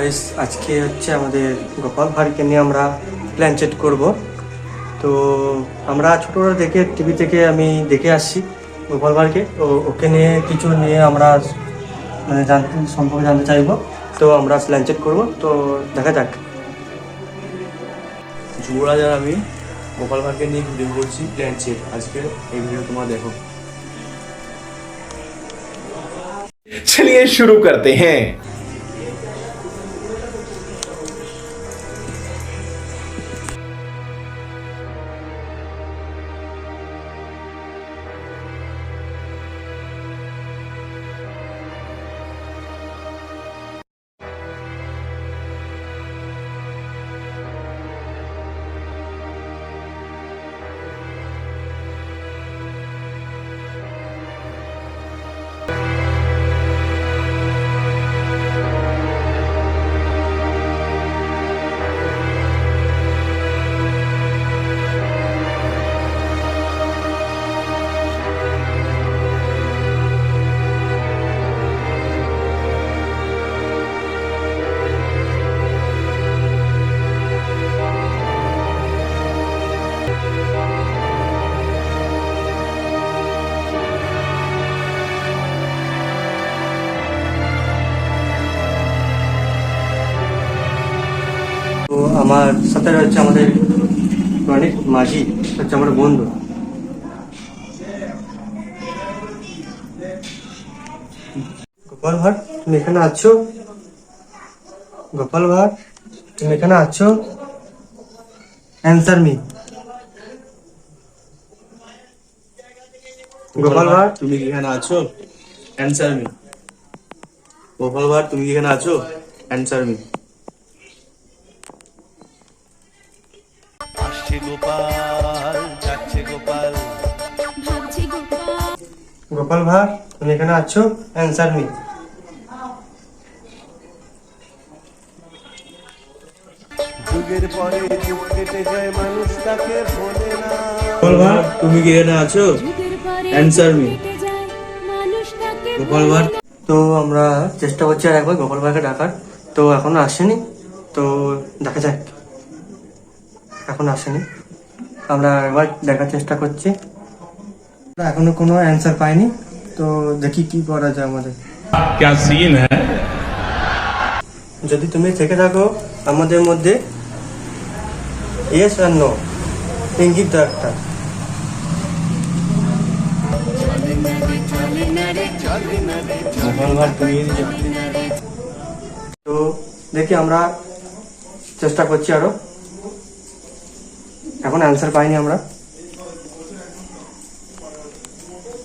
Guys, আজকে হচ্ছে আমাদের গোপাল ভাঁড়কে নিয়ে আমরা প্ল্যান চেট করব। তো আমরা ছোটোবেলা থেকে টিভি থেকে আমি দেখে আসছি গোপাল ভাঁড়কে। তো ওকে নিয়ে কিছু নিয়ে আমরা মানে সম্পর্কে জানতে চাইবো। তো আমরা প্ল্যান চেট করবো, তো দেখা যাক। যুবরাজ আর আমি গোপাল ভাঁড়কে নিয়ে ভিডিও করছি প্ল্যান চেট। আজকে এই ভিডিও তোমরা দেখো। चलिए शुरू करते हैं। তো আমার সাথে রয়েছে আমাদের অনেক মাঝি, হচ্ছে আমার বন্ধু। গোপাল ভাঁড়, তুমি এখানে আছো? গোপাল ভাঁড়, তুমি এখানে আছো? Answer me. গোপাল ভাঁড়, তুমি কি এখানে আছো? Answer me. গোপাল ভাঁড়, তুমি কি এখানে আছো? Answer me. আসছে গোপাল, যাচ্ছে গোপাল, ভাবছে গোপাল। গোপাল ভাঁড়, তুমি এখানে আছো? Answer me. যুগের পরে যুগ কেটে যায়, মানুষ তাকে ভোলে না। গোপাল ভাঁড়, তুমি কি এখানে আছো? Answer me. গোপাল ভাঁড়, তো আমরা চেষ্টা করছি আর একবার গোপাল ভাঁড়কে ডাকার। তো এখনো আসেনি, তো দেখা যাক। এখন আসেনি, আমরা একবার দেখার চেষ্টা করছি। এখনো কোনো অ্যান্সার পাইনি, তো দেখি কি করা যায় আমাদের। क्या सीन है? যদি তুমি থেকে থাকো আমাদের মধ্যে, ইয়েস আর নো ইঙ্গিত দাও একটা। গোপাল ভাঁড়, তুমি তো দেখি, আমরা চেষ্টা করছি আরো। এখন অ্যান্সার পাইনি আমরা,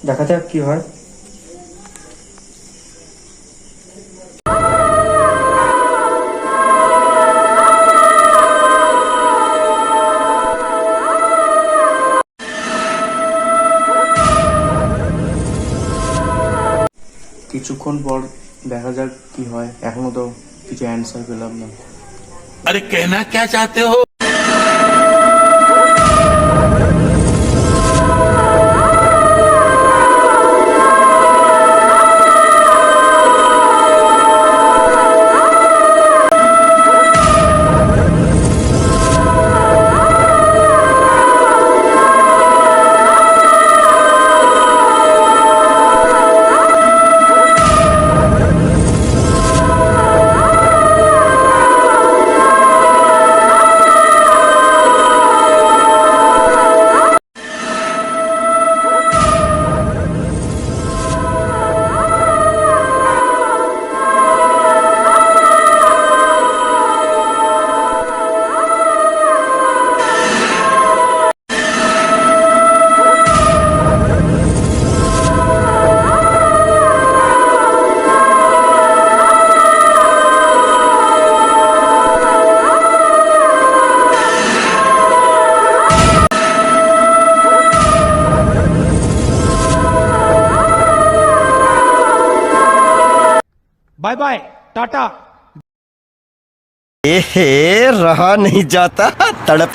দেখা যাক কি হয়। কিছুক্ষণ পর দেখা যাক কি হয়। এখনো তো কিছু অ্যান্সার পেলাম না। अरे कहना क्या चाहते हो? Bye bye tata. रहा नहीं जाता, तड़प